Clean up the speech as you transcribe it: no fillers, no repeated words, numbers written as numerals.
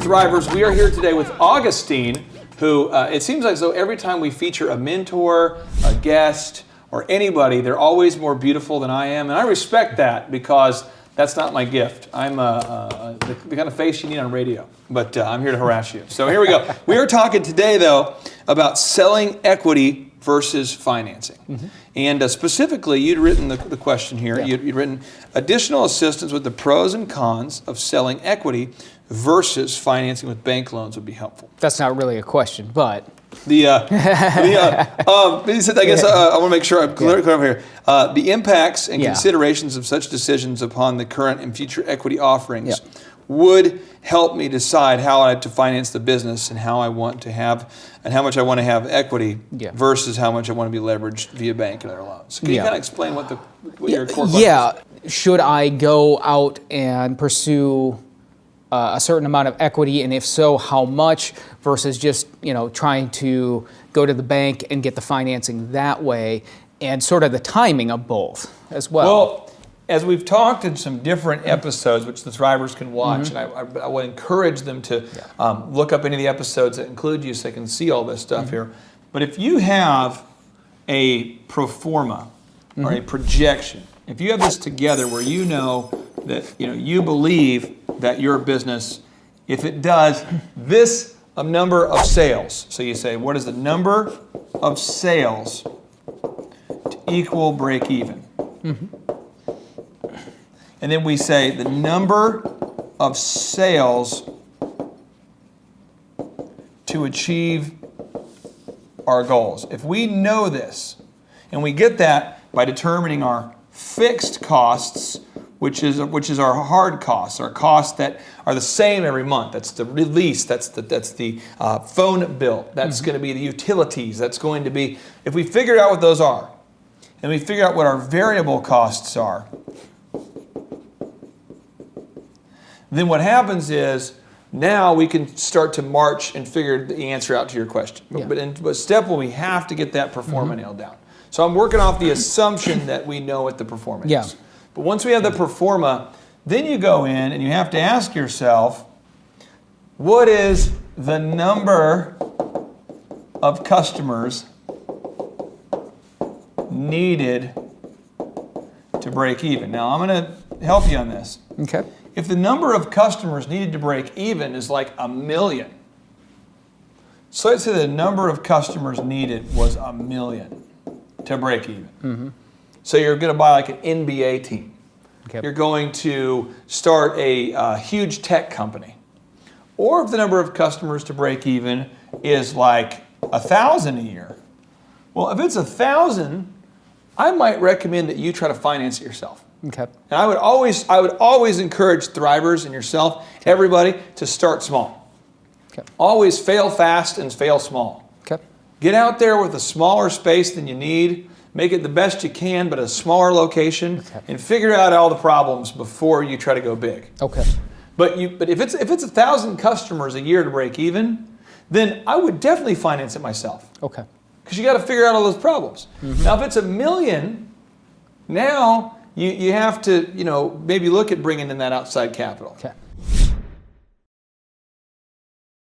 Thrivers, we are here today with Augustine, who it seems like so every time we feature a mentor, a guest, or anybody, they're always more beautiful than I am. And I respect that because that's not my gift. I'm the kind of face you need on radio, but I'm here to harass you. So here we go. We are talking today, though, about selling equity versus financing. Mm-hmm. And specifically, you'd written the question here. Yeah. You'd written additional assistance with the pros and cons of selling equity versus financing with bank loans would be helpful. That's not really a question, but I guess I want to make sure I'm clear over here. The impacts and considerations of such decisions upon the current and future equity offerings would help me decide how to finance the business and how I want to have and how much I want to have equity versus how much I want to be leveraged via bank and other loans. So can you kind of explain what your core question is? Should I go out and pursue a certain amount of equity, and if so, how much, versus just trying to go to the bank and get the financing that way, and sort of the timing of both as well. Well, as we've talked in some different episodes, which the Thrivers can watch, and I would encourage them to look up any of the episodes that include you so they can see all this stuff here. But if you have a pro forma or a projection, if you have this together where you know that you believe that your business, if it does this number of sales, so you say, what is the number of sales to equal break even? And then we say the number of sales to achieve our goals. If we know this, and we get that by determining our fixed costs, which is our hard costs, our costs that are the same every month. That's the release, that's the phone bill, that's going to be the utilities, that's going to be, if we figure out what those are, and we figure out what our variable costs are, then what happens is now we can start to march and figure the answer out to your question. But step one, we have to get that pro forma nailed down. So I'm working off the assumption that we know what the pro forma is. But once we have the pro forma, then you go in and you have to ask yourself, what is the number of customers needed to break even? Now, I'm going to help you on this. Okay. If the number of customers needed to break even is like 1 million, so let's say the number of customers needed was 1 million to break even. So you're going to buy like an NBA team. Okay. You're going to start a huge tech company. Or if the number of customers to break even is like 1,000 a year. Well, if it's 1,000, I might recommend that you try to finance it yourself. Okay. And I would always encourage Thrivers and yourself, everybody, to start small. Okay. Always fail fast and fail small. Okay. Get out there with a smaller space than you need. Make it the best you can, but a smaller location, and figure out all the problems before you try to go big. Okay. But if it's 1,000 customers a year to break even, then I would definitely finance it myself. Okay. Because you got to figure out all those problems. Now, if it's 1 million, now you have to maybe look at bringing in that outside capital. Okay.